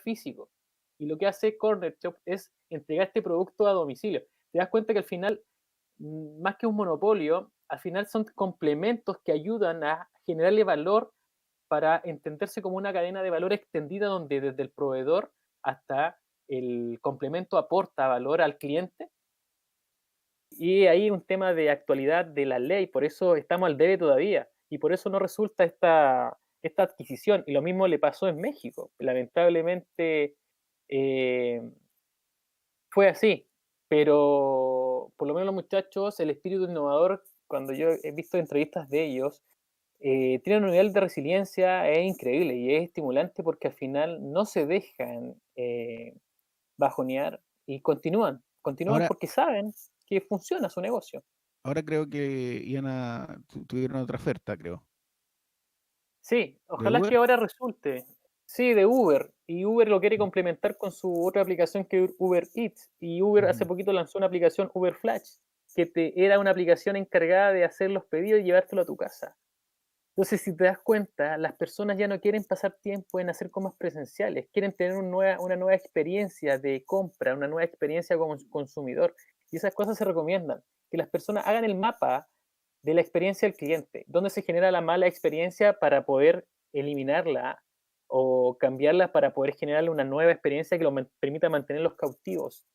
físico. Y lo que hace Corner Shop es entregar este producto a domicilio. Te das cuenta que al final, más que un monopolio, al final son complementos que ayudan a generarle valor para entenderse como una cadena de valor extendida donde desde el proveedor hasta el complemento aporta valor al cliente. Y ahí un tema de actualidad de la ley, por eso estamos al debe todavía, y por eso no resulta esta adquisición. Y lo mismo le pasó en México. Lamentablemente eh, fue así, pero por lo menos los muchachos, el espíritu innovador, cuando yo he visto entrevistas de ellos, tienen un nivel de resiliencia es increíble y es estimulante porque al final no se dejan bajonear y continúan Ahora, porque saben que funciona su negocio. ahora creo que tuvieron otra oferta, creo. Sí, ¿De ojalá que Uber? ahora resulte. Sí, de Uber. Y Uber lo quiere complementar con su otra aplicación que es Uber Eats. Y Uber hace Ujú. poquito lanzó una aplicación Uber Flash, que era una aplicación encargada de hacer los pedidos y llevártelo a tu casa. Entonces, si te das cuenta, las personas ya no quieren pasar tiempo en hacer compras presenciales, quieren tener una nueva experiencia de compra, una nueva experiencia como consumidor. Y esas cosas se recomiendan. Que las personas hagan el mapa de la experiencia del cliente, dónde se genera la mala experiencia para poder eliminarla o cambiarla para poder generarle una nueva experiencia que permita mantenerlos cautivos.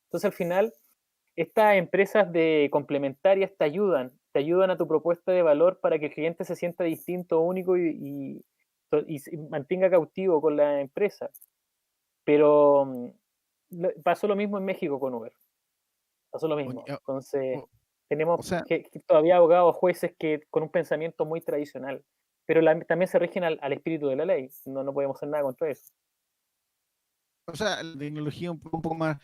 Entonces, al final, estas empresas de complementarias te ayudan a tu propuesta de valor para que el cliente se sienta distinto, único y se mantenga cautivo con la empresa. Pero pasó lo mismo en México con Uber, pasó lo Oye, mismo. ah, Entonces, o tenemos o sea que todavía abogados, jueces que con un pensamiento muy tradicional, pero también se rigen al espíritu de la ley, no podemos hacer nada contra eso. la tecnología un poco más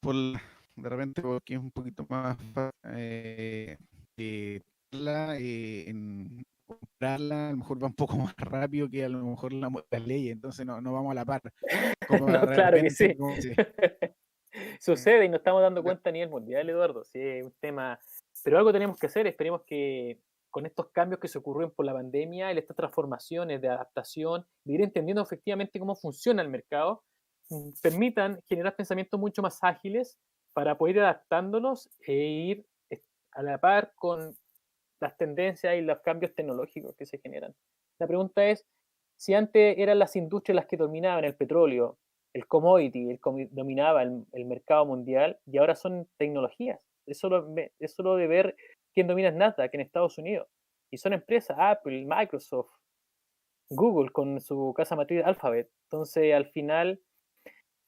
por de repente porque es un poquito más eh, en comprarla, a lo mejor va un poco más rápido que a lo mejor las leyes, entonces no vamos a la par. Como de No, claro que repente, sí. como dice, eh, Sucede y nos estamos dando lo- cuenta a nivel mundial, Eduardo. Sí, es un tema. Pero algo tenemos que hacer. Esperemos que con estos cambios que se ocurrieron por la pandemia y estas transformaciones de adaptación, de ir entendiendo efectivamente cómo funciona el mercado, permitan generar pensamientos mucho más ágiles para poder ir adaptándolos e ir a la par con las tendencias y los cambios tecnológicos que se generan. La pregunta es, si antes eran las industrias las que dominaban el petróleo, el commodity, dominaba el mercado mundial, y ahora son tecnologías. Es solo de ver quién domina Nasdaq en Estados Unidos. Y son empresas, Apple, Microsoft, Google con su casa matriz Alphabet. Entonces, al final,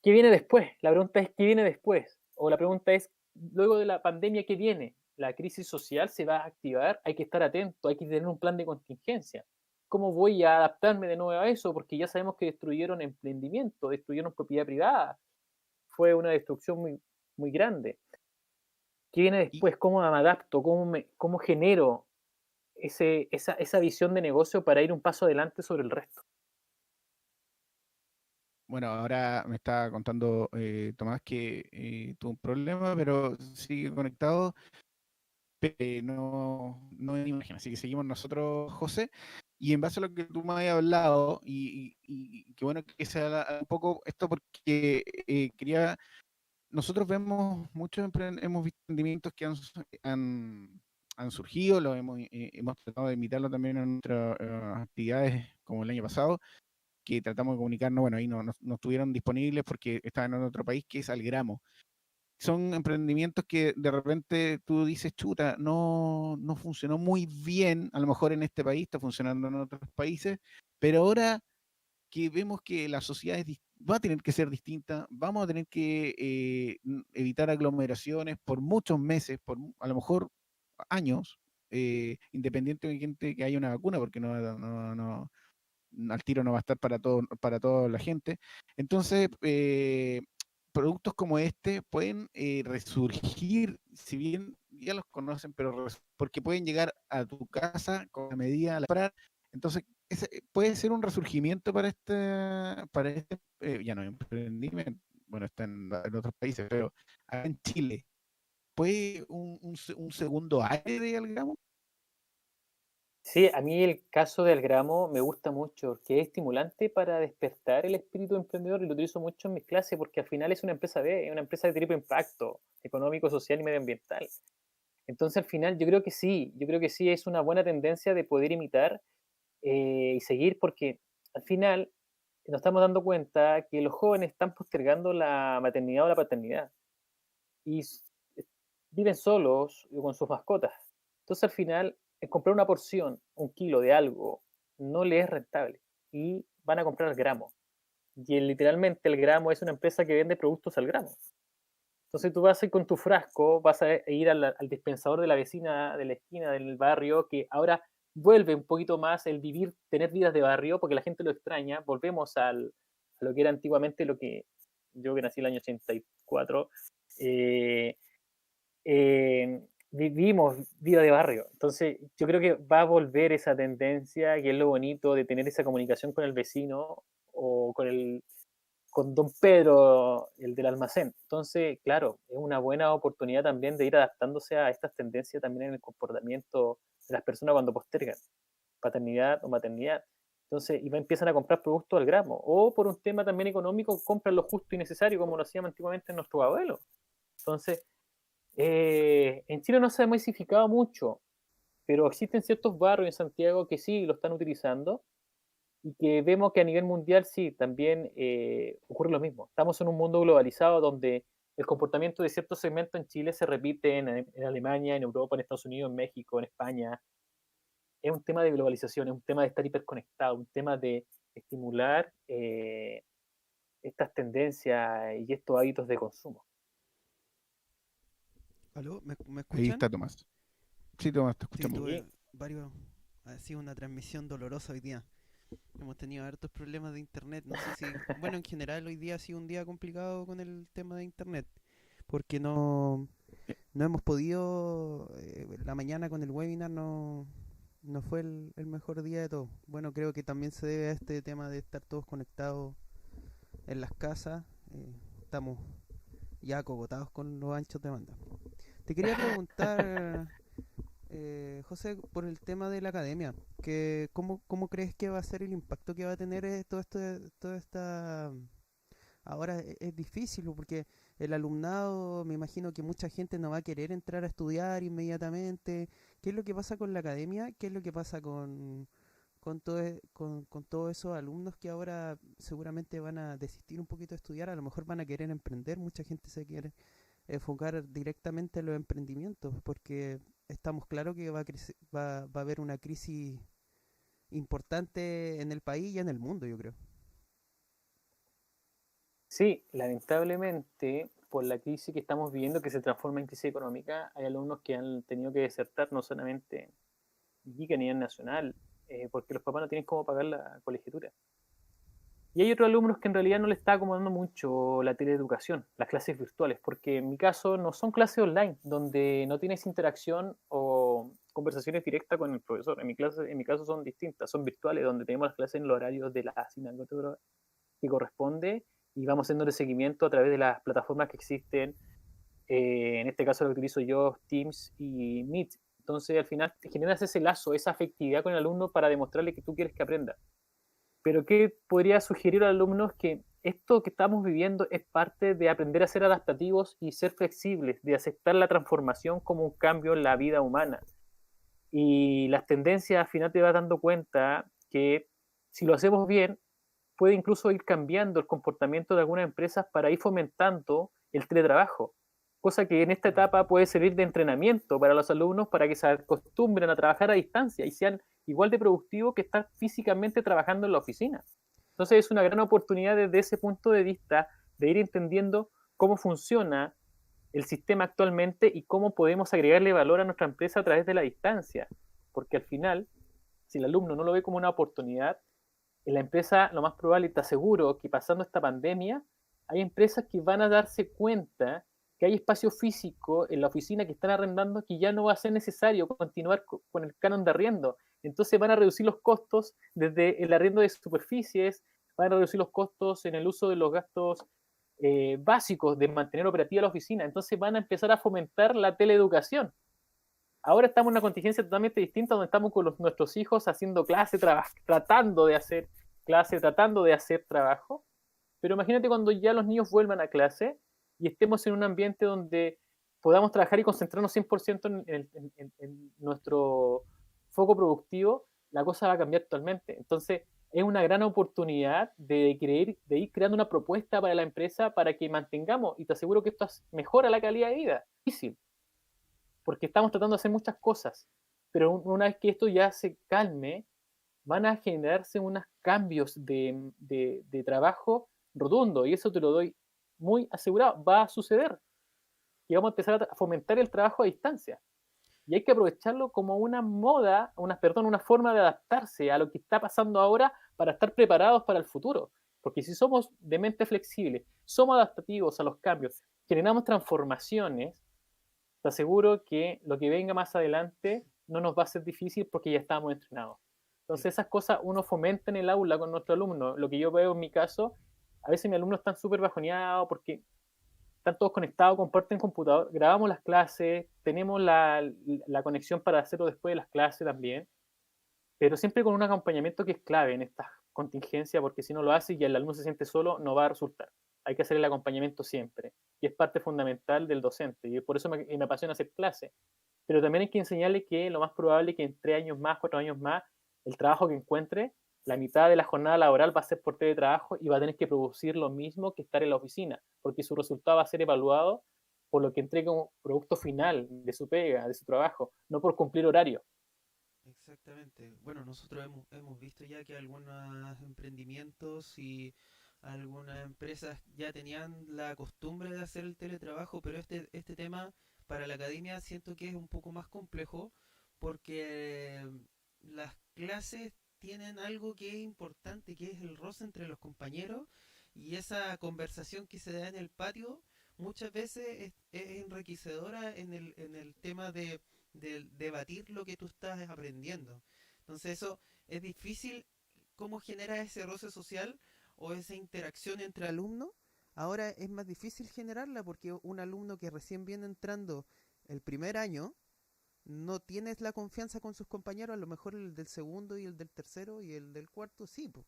¿qué viene después? La pregunta es, ¿qué viene después? O la pregunta es, luego de la pandemia, ¿qué viene? ¿La crisis social se va a activar? Hay que estar atento, hay que tener un plan de contingencia. ¿Cómo voy a adaptarme de nuevo a eso? Porque ya sabemos que destruyeron emprendimiento, destruyeron propiedad privada. Fue una destrucción muy grande. ¿Qué viene y después? ¿Cómo me adapto? ¿Cómo genero esa visión de negocio para ir un paso adelante sobre el resto? bueno, ahora me está contando Tomás que tuvo un problema, pero sigue conectado, no hay imagen, así que seguimos nosotros, José. Y en base a lo que tú me habías hablado, y qué bueno que se habla un poco esto porque nosotros vemos hemos visto emprendimientos que han surgido, hemos tratado de imitarlo también en nuestras actividades como el año pasado, que tratamos de comunicarnos, bueno, ahí no estuvieron disponibles porque estaban en otro país, que es Algramo. Son emprendimientos que de repente tú dices, chuta, no funcionó muy bien, a lo mejor en este país, está funcionando en otros países, pero ahora que vemos que la sociedad va a tener que ser distinta, vamos a tener que evitar aglomeraciones por muchos meses, a lo mejor años, independientemente de que haya una vacuna, porque al tiro no va a estar para toda la gente. Entonces, productos como este pueden resurgir, si bien ya los conocen, pero porque pueden llegar a tu casa con la medida a la comprar. Entonces, puede ser un resurgimiento ya no es emprendimiento, bueno, está en otros países, pero acá en Chile, ¿puede un segundo aire de Algamo? Sí, a mí el caso del gramo me gusta mucho, que es estimulante para despertar el espíritu emprendedor y lo utilizo mucho en mis clases porque al final es una empresa B, es una empresa de triple impacto económico, social y medioambiental. Entonces al final yo creo que sí es una buena tendencia de poder imitar y seguir porque al final nos estamos dando cuenta que los jóvenes están postergando la maternidad o la paternidad y viven solos y con sus mascotas. Entonces al final, comprar una porción, un kilo de algo, no le es rentable y van a comprar al gramo. Y literalmente el gramo es una empresa que vende productos al gramo. Entonces tú vas a ir con tu frasco, vas a ir al dispensador de la vecina de la esquina del barrio, que ahora vuelve un poquito más el vivir, tener vidas de barrio, porque la gente lo extraña. Volvemos a lo que era antiguamente, lo que yo que nací en el año 84, eh, vivimos vida de barrio. Entonces, yo creo que va a volver esa tendencia, que es lo bonito de tener esa comunicación con el vecino o con don Pedro, el del almacén. Entonces, claro, es una buena oportunidad también de ir adaptándose a estas tendencias también en el comportamiento de las personas cuando postergan paternidad o maternidad. Entonces, empiezan a comprar productos al gramo. O por un tema también económico, compran lo justo y necesario, como lo hacíamos antiguamente nuestros abuelos. Entonces, en Chile no se ha masificado mucho, pero existen ciertos barrios en Santiago que sí lo están utilizando y que vemos que a nivel mundial sí, también ocurre lo mismo. Estamos en un mundo globalizado donde el comportamiento de ciertos segmentos en Chile se repite en Alemania, en Europa, en Estados Unidos, en México, en España. Es un tema de globalización, es un tema de estar hiperconectado, un tema de estimular estas tendencias y estos hábitos de consumo. ¿Aló? ¿Me Ahí escuchan? está Tomás. Sí, Tomás, te Sí, escuchamos. tuve Y varios. Ha sido una transmisión dolorosa hoy día. Hemos tenido hartos problemas de internet. No sé si. Bueno, en general, hoy día ha sido un día complicado con el tema de internet. Porque no hemos podido. La mañana con el webinar no fue el mejor día de todo. Bueno, creo que también se debe a este tema de estar todos conectados en las casas. Estamos ya acogotados con los anchos de banda. Te quería preguntar, José, por el tema de la academia, que cómo crees que va a ser el impacto que va a tener toda esta... Ahora es difícil porque el alumnado, me imagino que mucha gente no va a querer entrar a estudiar inmediatamente. ¿Qué es lo que pasa con la academia? ¿Qué es lo que pasa con todos esos alumnos que ahora seguramente van a desistir un poquito de estudiar? A lo mejor van a querer emprender, mucha gente se quiere enfocar directamente en los emprendimientos, porque estamos claros que va a haber una crisis importante en el país y en el mundo, yo creo. sí, lamentablemente, por la crisis que estamos viviendo, que se transforma en crisis económica, hay alumnos que han tenido que desertar no solamente aquí que a nivel nacional, porque los papás no tienen cómo pagar la colegiatura. Y hay otros alumnos que en realidad no les está acomodando mucho la teleeducación, las clases virtuales, porque en mi caso no son clases online, donde no tienes interacción o conversaciones directas con el profesor. En mi caso son distintas, son virtuales, donde tenemos las clases en los horarios de la asignatura que corresponde y vamos haciendo el seguimiento a través de las plataformas que existen. En este caso lo que utilizo yo, Teams y Meet. Entonces al final te generas ese lazo, esa afectividad con el alumno para demostrarle que tú quieres que aprenda. Pero ¿qué podría sugerir a los alumnos? Que esto que estamos viviendo es parte de aprender a ser adaptativos y ser flexibles, de aceptar la transformación como un cambio en la vida humana. Y las tendencias al final te vas dando cuenta que si lo hacemos bien, puede incluso ir cambiando el comportamiento de algunas empresas para ir fomentando el teletrabajo, cosa que en esta Claro. etapa puede servir de entrenamiento para los alumnos para que se acostumbren a trabajar a distancia y sean igual de productivos que estar físicamente trabajando en la oficina. Entonces es una gran oportunidad desde ese punto de vista de ir entendiendo cómo funciona el sistema actualmente y cómo podemos agregarle valor a nuestra empresa a través de la distancia. Porque al final, si el alumno no lo ve como una oportunidad, en la empresa lo más probable, y te aseguro, que pasando esta pandemia, hay empresas que van a darse cuenta que hay espacio físico en la oficina que están arrendando que ya no va a ser necesario continuar con el canon de arriendo. Entonces van a reducir los costos desde el arriendo de superficies, van a reducir los costos en el uso de los gastos básicos de mantener operativa la oficina. Entonces van a empezar a fomentar la teleeducación. Ahora estamos en una contingencia totalmente distinta, donde estamos con nuestros hijos haciendo clase, tratando de hacer clase, tratando de hacer trabajo. Pero imagínate cuando ya los niños vuelvan a clase y estemos en un ambiente donde podamos trabajar y concentrarnos 100% en nuestro foco productivo, la cosa va a cambiar totalmente. Entonces, es una gran oportunidad de ir creando una propuesta para la empresa para que mantengamos, y te aseguro que esto mejora la calidad de vida. Difícil, porque estamos tratando de hacer muchas cosas, pero una vez que esto ya se calme, van a generarse unos cambios de trabajo rotundo, y eso te lo doy muy asegurado, va a suceder, y vamos a empezar a fomentar el trabajo a distancia. Y hay que aprovecharlo como una moda, una forma de adaptarse a lo que está pasando ahora para estar preparados para el futuro. Porque si somos de mente flexible, somos adaptativos a los cambios, generamos transformaciones, te aseguro que lo que venga más adelante no nos va a ser difícil porque ya estamos entrenados. Entonces esas cosas uno fomenta en el aula con nuestros alumnos. Lo que yo veo en mi caso, a veces mis alumnos están súper bajoneados porque están todos conectados, comparten computador, grabamos las clases, tenemos la conexión para hacerlo después de las clases también, pero siempre con un acompañamiento que es clave en estas contingencias, porque si no lo hace y el alumno se siente solo, no va a resultar. Hay que hacer el acompañamiento siempre, y es parte fundamental del docente, y por eso me apasiona hacer clases. Pero también hay que enseñarle que lo más probable es que en 3 años más, 4 años más, el trabajo que encuentre, la mitad de la jornada laboral va a ser por teletrabajo y va a tener que producir lo mismo que estar en la oficina, porque su resultado va a ser evaluado por lo que entrega como producto final de su pega, de su trabajo, no por cumplir horario. Exactamente. Bueno, nosotros hemos visto ya que algunos emprendimientos y algunas empresas ya tenían la costumbre de hacer el teletrabajo, pero este tema para la academia siento que es un poco más complejo porque las clases tienen algo que es importante, que es el roce entre los compañeros y esa conversación que se da en el patio muchas veces es enriquecedora en el tema de debatir lo que tú estás aprendiendo. Entonces eso es difícil, cómo genera ese roce social o esa interacción entre alumnos. Ahora es más difícil generarla porque un alumno que recién viene entrando el primer año no tienes la confianza con sus compañeros, a lo mejor el del segundo y el del tercero y el del cuarto sí, po.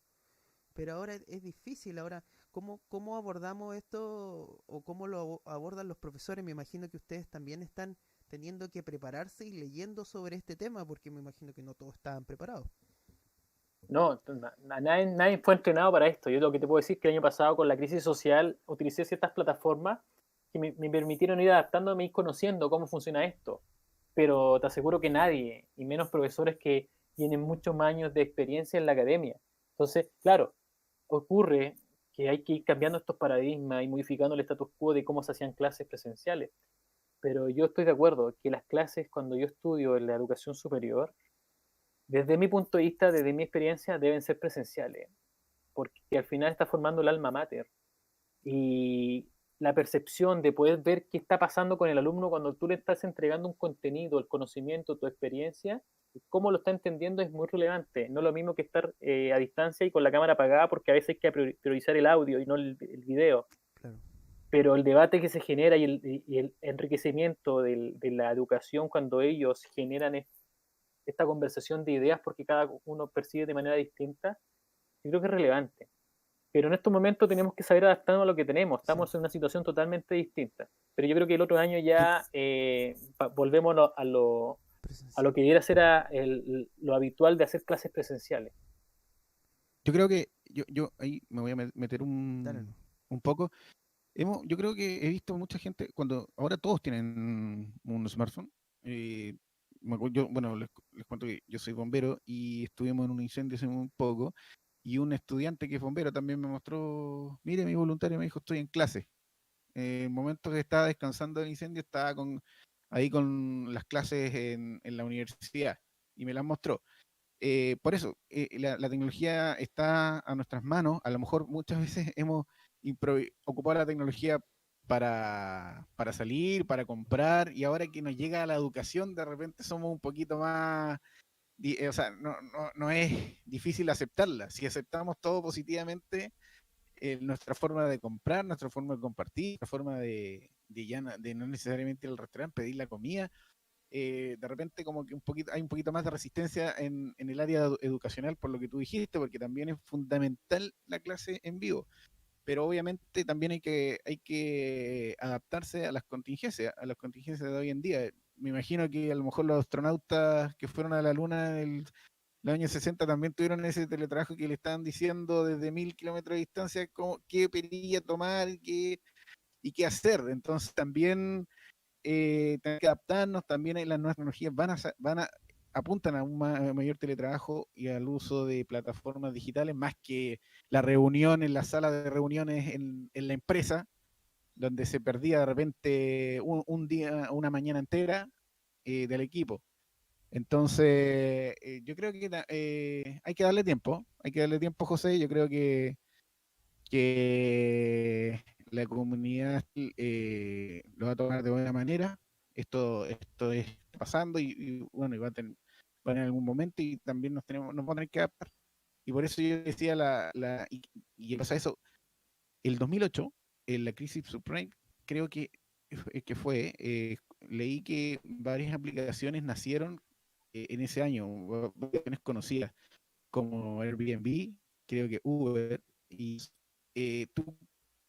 Pero ahora es difícil. Ahora, ¿cómo abordamos esto o cómo lo abordan los profesores? Me imagino que ustedes también están teniendo que prepararse y leyendo sobre este tema, porque me imagino que no todos estaban preparados. No, nadie fue entrenado para esto. Yo lo que te puedo decir es que el año pasado con la crisis social utilicé ciertas plataformas que me permitieron ir adaptándome y ir conociendo cómo funciona esto. Pero te aseguro que nadie, y menos profesores que tienen muchos más años de experiencia en la academia. Entonces, claro, ocurre que hay que ir cambiando estos paradigmas y modificando el status quo de cómo se hacían clases presenciales. Pero yo estoy de acuerdo que las clases cuando yo estudio en la educación superior, desde mi punto de vista, desde mi experiencia, deben ser presenciales, porque al final está formando el alma mater. Y la percepción de poder ver qué está pasando con el alumno cuando tú le estás entregando un contenido, el conocimiento, tu experiencia, cómo lo está entendiendo es muy relevante. No es lo mismo que estar a distancia y con la cámara apagada, porque a veces hay que priorizar el audio y no el video. Claro. Pero el debate que se genera y el enriquecimiento de la educación cuando ellos generan esta conversación de ideas porque cada uno percibe de manera distinta, yo creo que es relevante. Pero en estos momentos tenemos que saber adaptarnos a lo que tenemos. Sí. Estamos en una situación totalmente distinta. Pero yo creo que el otro año Yo, ya volvemos a lo Presencial. que debiera ser lo habitual de hacer clases presenciales. yo creo que yo ahí me voy a meter Dale, no. un poco. Yo creo que he visto mucha gente, cuando ahora todos tienen un smartphone. eh, bueno, les cuento que yo soy bombero y estuvimos en un incendio hace un poco, y un estudiante que es bombero también me mostró, mire, mi voluntario me dijo, estoy en clase. El momento que estaba descansando del incendio, estaba ahí con las clases en la universidad y me las mostró. Por eso, la tecnología está a nuestras manos. A lo mejor muchas veces hemos ocupado la tecnología para salir, para comprar, y ahora que nos llega a la educación, de repente somos un poquito más, o sea, no es difícil aceptarla. Si aceptamos todo positivamente, nuestra forma de comprar, nuestra forma de compartir, nuestra forma de no necesariamente ir al restaurante, pedir la comida, de repente como que hay un poquito más de resistencia en el área educacional, por lo que tú dijiste, porque también es fundamental la clase en vivo. Pero obviamente también hay que adaptarse a las contingencias de hoy en día. Me imagino que a lo mejor los astronautas que fueron a la Luna en los años 60 también tuvieron ese teletrabajo que le estaban diciendo desde 1000 kilómetros de distancia qué perilla tomar y qué hacer. Entonces también tenemos que adaptarnos, también las nuevas tecnologías apuntan a un mayor teletrabajo y al uso de plataformas digitales, más que la reunión en la sala de reuniones en la empresa, donde se perdía de repente un día, una mañana entera del equipo. Entonces, yo creo que hay que darle tiempo, José. Yo creo que la comunidad lo va a tomar de buena manera. Esto es pasando bueno, va a tener en algún momento y también nos vamos a tener que adaptar. Y por eso yo decía y pasa eso, el 2008, en la crisis subprime, creo que fue, leí que varias aplicaciones nacieron en ese año, aplicaciones conocidas como Airbnb, creo que Uber, y ¿tú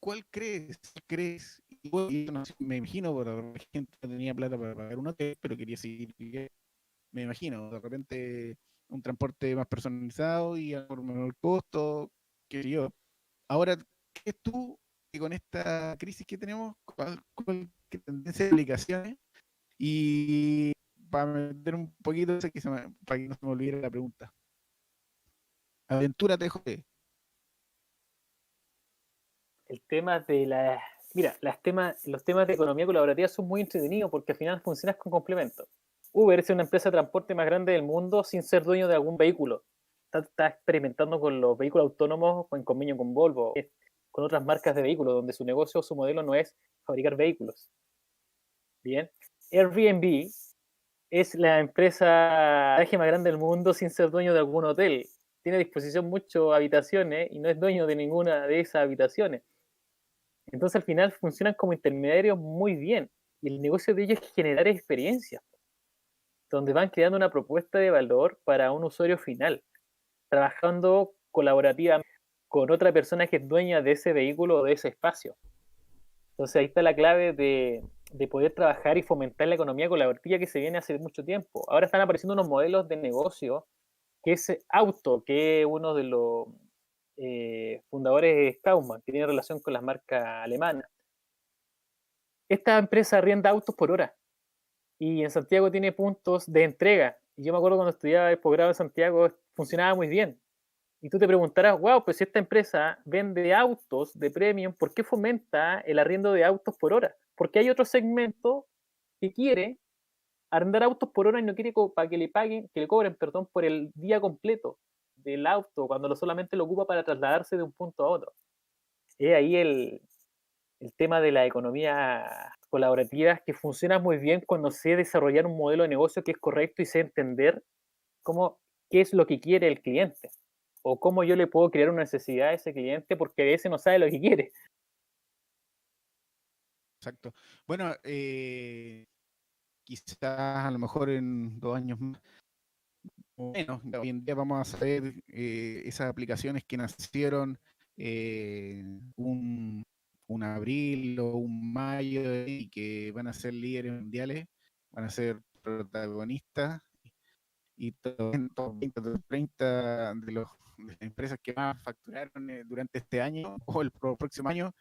cuál crees? Y bueno, yo no sé, me imagino, por la gente no tenía plata para pagar un hotel, pero quería seguir, me imagino, de repente un transporte más personalizado y a por menor costo, que yo. Ahora, ¿qué tú que con esta crisis que tenemos, qué tendencia de aplicaciones? Y para meter un poquito, para que no se me olvide la pregunta. Aventúrate, José. El tema de la... Mira, los temas de economía colaborativa son muy entretenidos porque al final funcionan con complementos. Uber es una empresa de transporte más grande del mundo sin ser dueño de algún vehículo. Está experimentando con los vehículos autónomos en convenio con Volvo, con otras marcas de vehículos, donde su negocio o su modelo no es fabricar vehículos. Bien. Airbnb es la empresa más grande del mundo sin ser dueño de algún hotel. Tiene a disposición muchas habitaciones y no es dueño de ninguna de esas habitaciones. Entonces al final funcionan como intermediarios muy bien. Y el negocio de ellos es generar experiencias, donde van creando una propuesta de valor para un usuario final, trabajando colaborativamente con otra persona que es dueña de ese vehículo o de ese espacio. Entonces ahí está la clave de poder trabajar y fomentar la economía colaborativa que se viene hace mucho tiempo. Ahora están apareciendo unos modelos de negocio que es Auto, que es uno de los fundadores de Staumann, que tiene relación con las marcas alemanas. Esta empresa arrienda autos por hora y en Santiago tiene puntos de entrega. Y yo me acuerdo cuando estudiaba el posgrado en Santiago, funcionaba muy bien. Y tú te preguntarás, wow, pues si esta empresa vende autos de premium, ¿por qué fomenta el arriendo de autos por hora? Porque hay otro segmento que quiere arrendar autos por hora y no quiere para que le paguen, que le cobren, perdón, por el día completo del auto, cuando solamente lo ocupa para trasladarse de un punto a otro. Es ahí el tema de la economía colaborativa que funciona muy bien cuando sé desarrollar un modelo de negocio que es correcto y sé entender qué es lo que quiere el cliente o cómo yo le puedo crear una necesidad a ese cliente porque a veces no sabe lo que quiere. Exacto. Bueno, quizás a lo mejor en 2 años más o menos, hoy en día vamos a saber esas aplicaciones que nacieron un abril o un mayo y que van a ser líderes mundiales, van a ser protagonistas y todos 20, 30 de las empresas que más facturaron durante este año o el próximo año,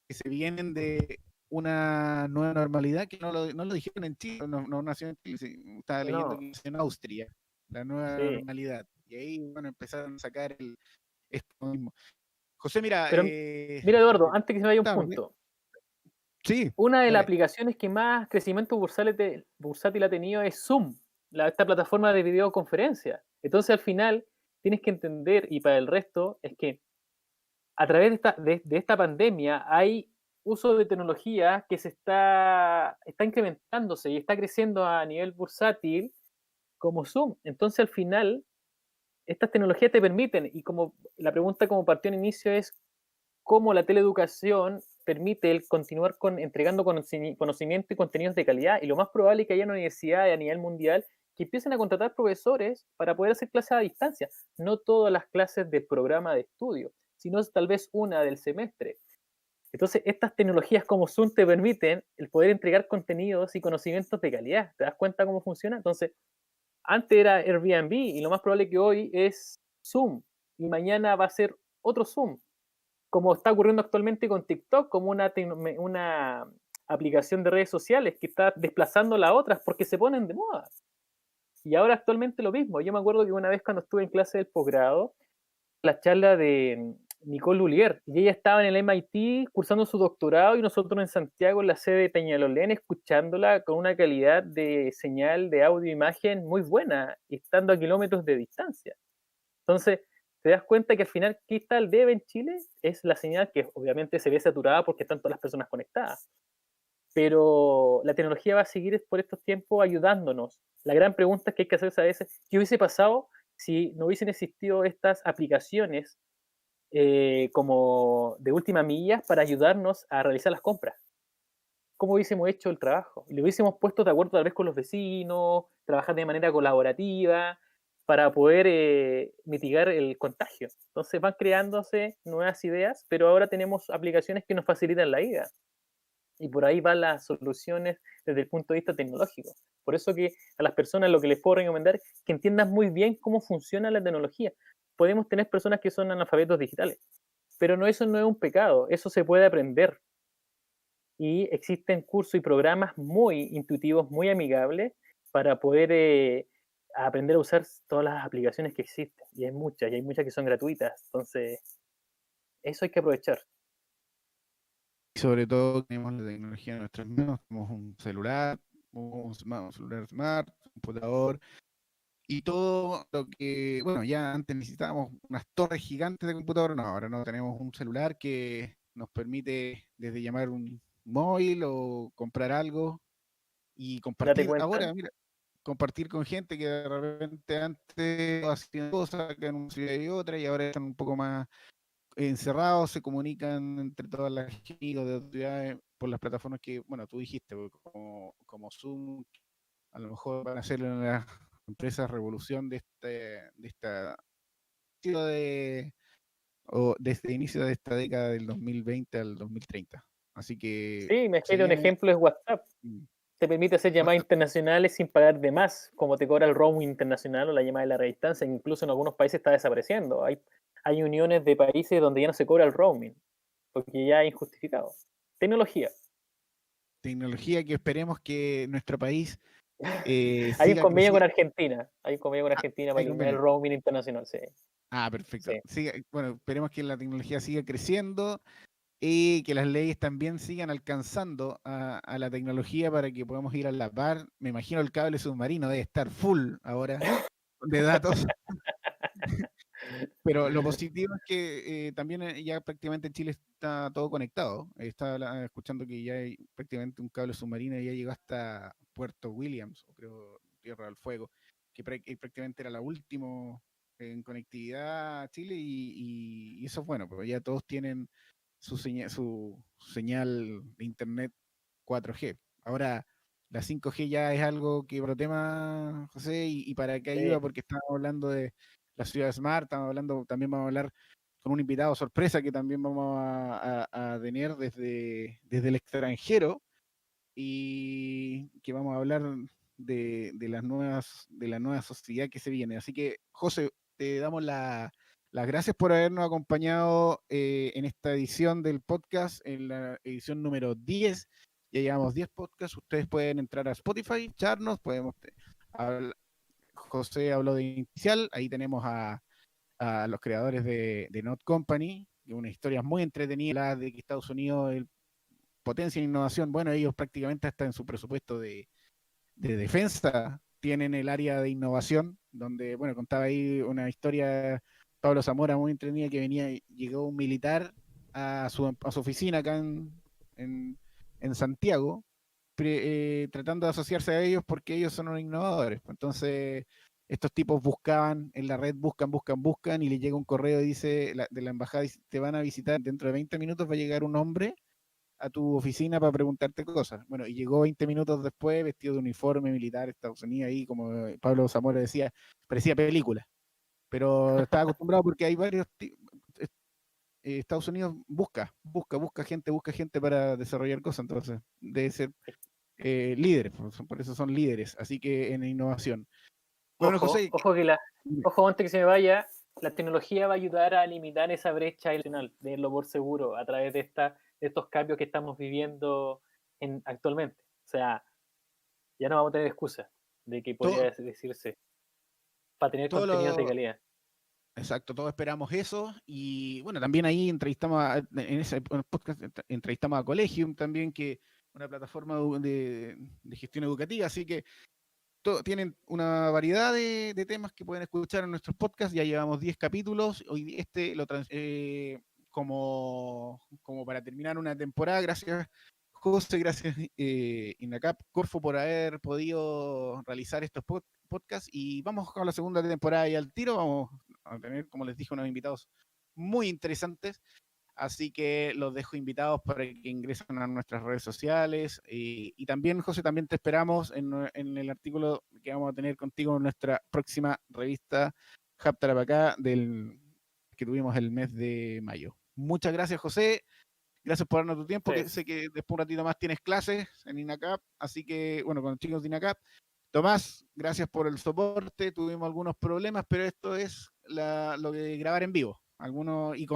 que se vienen de una nueva normalidad que no lo dijeron en Chile, no nació en Chile, estaba leyendo No, que nació en Austria, la nueva sí. normalidad. Y ahí, bueno, empezaron a sacar esto mismo. José, mira, Pero mira, Eduardo, antes que se me vaya un dame. punto, Sí, una de las dale. aplicaciones que más crecimiento bursátil ha tenido es Zoom, esta plataforma de videoconferencia. Entonces, al final, tienes que entender, y para el resto, es que a través de esta pandemia hay uso de tecnología que está incrementándose y está creciendo a nivel bursátil como Zoom. Entonces, al final, estas tecnologías te permiten, y como la pregunta como partió en inicio es cómo la teleeducación permite el continuar entregando conocimiento y contenidos de calidad, y lo más probable es que haya universidades a nivel mundial que empiecen a contratar profesores para poder hacer clases a distancia. No todas las clases del programa de estudio, sino tal vez una del semestre. Entonces, estas tecnologías como Zoom te permiten el poder entregar contenidos y conocimientos de calidad. ¿Te das cuenta cómo funciona? Entonces, antes era Airbnb y lo más probable que hoy es Zoom y mañana va a ser otro Zoom, como está ocurriendo actualmente con TikTok, como una aplicación de redes sociales que está desplazando las otras porque se ponen de moda. Y ahora actualmente lo mismo. Yo me acuerdo que una vez cuando estuve en clase del posgrado, la charla de Nicole Lulier, y ella estaba en el MIT cursando su doctorado y nosotros en Santiago, en la sede de Peñalolén, escuchándola con una calidad de señal de audio e imagen muy buena, estando a kilómetros de distancia. Entonces, te das cuenta que al final, ¿qué está el debe en Chile? Es la señal que obviamente se ve saturada porque están todas las personas conectadas. Pero la tecnología va a seguir por estos tiempos ayudándonos. La gran pregunta que hay que hacerse a veces, ¿qué hubiese pasado si no hubiesen existido estas aplicaciones como de última milla para ayudarnos a realizar las compras? ¿Cómo hubiésemos hecho el trabajo? Y lo hubiésemos puesto de acuerdo tal vez con los vecinos, trabajar de manera colaborativa para poder mitigar el contagio. Entonces van creándose nuevas ideas, pero ahora tenemos aplicaciones que nos facilitan la vida. Y por ahí van las soluciones desde el punto de vista tecnológico. Por eso que a las personas lo que les puedo recomendar es que entiendan muy bien cómo funciona la tecnología. Podemos tener personas que son analfabetos digitales, pero eso no es un pecado, eso se puede aprender. Y existen cursos y programas muy intuitivos, muy amigables para poder aprender a usar todas las aplicaciones que existen. Y hay muchas que son gratuitas. Entonces, eso hay que aprovechar. Y sobre todo tenemos la tecnología en nuestras manos, tenemos un celular, un celular smart, un computador, y todo lo que, bueno, ya antes necesitábamos unas torres gigantes de computador, no, ahora no, tenemos un celular que nos permite desde llamar un móvil o comprar algo y Date compartir. cuenta. Ahora, mira, compartir con gente que de repente antes hacían cosas que en una ciudad y otra y ahora están un poco más encerrados, se comunican entre todas las amigos de otras ciudades por las plataformas que, bueno, tú dijiste, como Zoom, a lo mejor van a ser las empresas revolución de esta de, o desde el inicio de esta década del 2020 al 2030. Así que Sí, me se un viene. ejemplo es WhatsApp. Te permite hacer llamadas WhatsApp. internacionales sin pagar de más, como te cobra el roaming internacional o la llamada de larga distancia. Incluso en algunos países está desapareciendo. Hay uniones de países donde ya no se cobra el roaming, porque ya es injustificado. Tecnología. Tecnología que esperemos que nuestro país Hay un siga convenio con creciendo. Argentina. Hay un convenio con Argentina para Hay eliminar el convenio. roaming internacional. Sí, Perfecto. sí. Bueno, esperemos que la tecnología siga creciendo y que las leyes también sigan alcanzando a la tecnología para que podamos ir a la par. Me imagino el cable submarino debe estar full ahora de datos, pero lo positivo es que también ya prácticamente en Chile está todo conectado. Estaba escuchando que ya hay prácticamente un cable submarino y ya llegó hasta Puerto Williams, o creo Tierra del Fuego, que prácticamente era la última en conectividad a Chile y eso es bueno, porque ya todos tienen su señal de internet 4G. Ahora, la 5G ya es algo que otro tema, José, y para qué ayuda, Sí. porque estamos hablando de la ciudad smart, estamos hablando, también vamos a hablar con un invitado sorpresa que también vamos a tener desde el extranjero y que vamos a hablar de la nueva sociedad que se viene. Así que, José, te damos las gracias por habernos acompañado en esta edición del podcast, en la edición número 10. Ya llevamos 10 podcasts. Ustedes pueden entrar a Spotify, echarnos, José habló de Inicial, ahí tenemos a los creadores de Not Company, una historia muy entretenida de que Estados Unidos potencia en innovación. Bueno, ellos prácticamente hasta en su presupuesto de defensa tienen el área de innovación, donde, bueno, contaba ahí una historia, Pablo Zamora, muy entretenida, que llegó un militar a su oficina acá en, en Santiago, tratando de asociarse a ellos porque ellos son unos innovadores. Entonces, estos tipos buscaban en la red, buscan, y le llega un correo y dice, de la embajada, dice, te van a visitar dentro de 20 minutos, va a llegar un hombre a tu oficina para preguntarte cosas. Bueno, y llegó 20 minutos después, vestido de uniforme militar, Estados Unidos, ahí, como Pablo Zamora decía, parecía película. Pero estaba acostumbrado porque hay varios... Estados Unidos busca gente para desarrollar cosas, entonces debe ser líderes, por eso son líderes, así que en innovación. Bueno, Ojo, José, ojo, antes que se me vaya, la tecnología va a ayudar a eliminar esa brecha emocional, de lo por seguro, a través de estos cambios que estamos viviendo actualmente. O sea, ya no vamos a tener excusa de que podría todo, decirse para tener todo contenidos de lo, calidad. exacto, todos esperamos eso. Y bueno, también ahí entrevistamos en ese podcast entrevistamos a Collegium también, que una plataforma de gestión educativa, así que tienen una variedad de temas que pueden escuchar en nuestros podcasts. Ya llevamos 10 capítulos. Hoy como para terminar una temporada. Gracias, José, gracias, INACAP, Corfo, por haber podido realizar estos podcasts. Y vamos con la segunda temporada y al tiro. Vamos a tener, como les dije, unos invitados muy interesantes. Así que los dejo invitados para que ingresen a nuestras redes sociales. Y también, José, también te esperamos en el artículo que vamos a tener contigo en nuestra próxima revista Haptarapacá que tuvimos el mes de mayo. Muchas gracias, José. Gracias por darnos tu tiempo, Sí. que sé que después un ratito más tienes clases en INACAP, así que, bueno, con los chicos de INACAP. Tomás, gracias por el soporte. Tuvimos algunos problemas, pero esto es lo de grabar en vivo. Algunos Sí,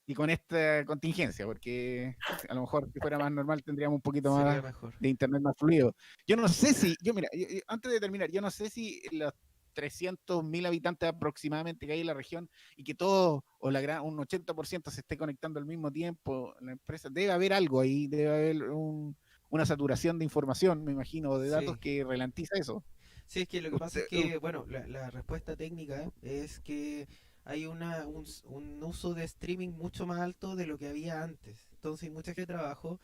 y con esta contingencia, porque a lo mejor si fuera más normal tendríamos un poquito Sería más mejor. de internet más fluido. Yo no sé si, mira, antes de terminar, yo no sé si los 300.000 habitantes aproximadamente que hay en la región y que todo, o un 80% se esté conectando al mismo tiempo en la empresa, debe haber algo ahí, debe haber una saturación de información, me imagino, o de datos Sí. que ralentiza eso. Sí, es que lo que pasa es que, bueno, la respuesta técnica es que hay un uso de streaming mucho más alto de lo que había antes. Entonces hay mucha gente de trabajo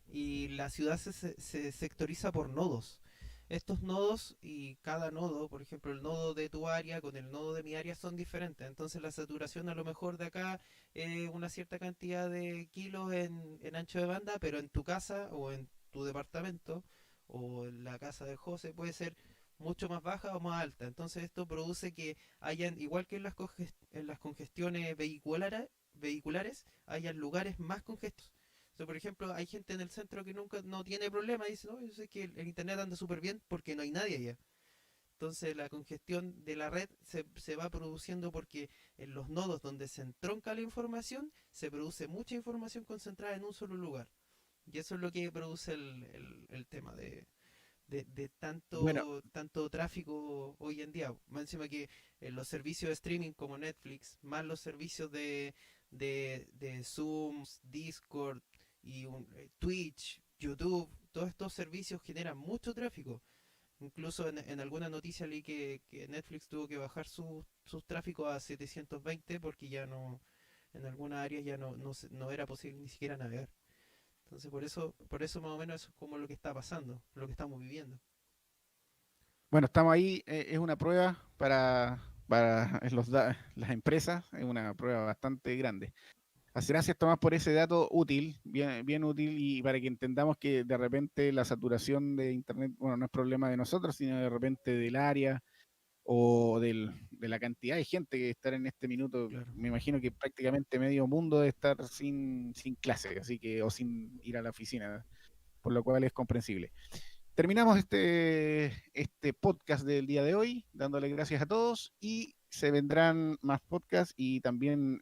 y la ciudad se sectoriza por nodos. Estos nodos y cada nodo, por ejemplo, el nodo de tu área con el nodo de mi área son diferentes. Entonces la saturación a lo mejor de acá es una cierta cantidad de kilos en ancho de banda, pero en tu casa o en tu departamento o en la casa de José puede ser mucho más baja o más alta. Entonces esto produce que hayan, igual que en las congestiones vehiculares, hayan lugares más congestos. O sea, por ejemplo, hay gente en el centro que nunca no tiene problema y dice, no, yo sé que el internet anda súper bien porque no hay nadie allá. Entonces la congestión de la red se va produciendo porque en los nodos donde se entronca la información, se produce mucha información concentrada en un solo lugar. Y eso es lo que produce el tema de Bueno, tanto tráfico hoy en día. Más encima que los servicios de streaming como Netflix, más los servicios de Zoom, Discord y Twitch, YouTube, todos estos servicios generan mucho tráfico. Incluso en alguna noticia leí que Netflix tuvo que bajar sus tráficos a 720 porque ya no, en algunas áreas ya no era posible ni siquiera navegar. Entonces por eso más o menos eso es como lo que está pasando, lo que estamos viviendo. Bueno, estamos ahí, es una prueba para las empresas, es una prueba bastante grande. Así, gracias, Tomás, por ese dato útil, bien, bien útil, y para que entendamos que de repente la saturación de Internet, bueno, no es problema de nosotros, sino de repente del área o de la cantidad de gente que está en este minuto. Claro. Me imagino que prácticamente medio mundo debe estar sin clase, así que, o sin ir a la oficina, por lo cual es comprensible. Terminamos este podcast del día de hoy, dándole gracias a todos y se vendrán más podcasts y también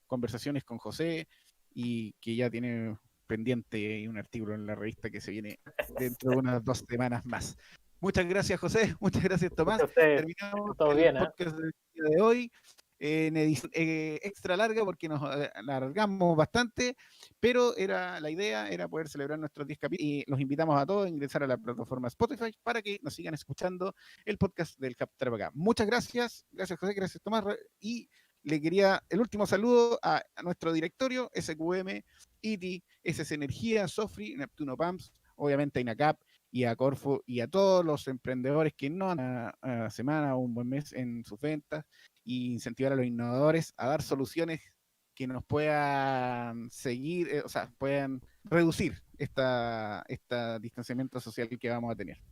conversaciones con José y que ya tiene pendiente un artículo en la revista que se viene dentro de unas 2 semanas más. Muchas gracias, José. Muchas gracias, Tomás. gracias a ustedes. Terminamos Todo el bien, ¿eh? podcast del día de hoy en edición extra larga porque nos alargamos bastante, pero la idea era poder celebrar nuestros 10 capítulos y los invitamos a todos a ingresar a la plataforma Spotify para que nos sigan escuchando el podcast del Captar acá. Muchas gracias, gracias José, gracias Tomás, y le quería el último saludo a nuestro directorio, SQM, ITI, SS Energía, Sofri, Neptuno Pumps, obviamente a INACAP y a Corfo y a todos los emprendedores que no han a semana o un buen mes en sus ventas y incentivar a los innovadores a dar soluciones que nos puedan seguir, o sea, puedan reducir esta distanciamiento social que vamos a tener.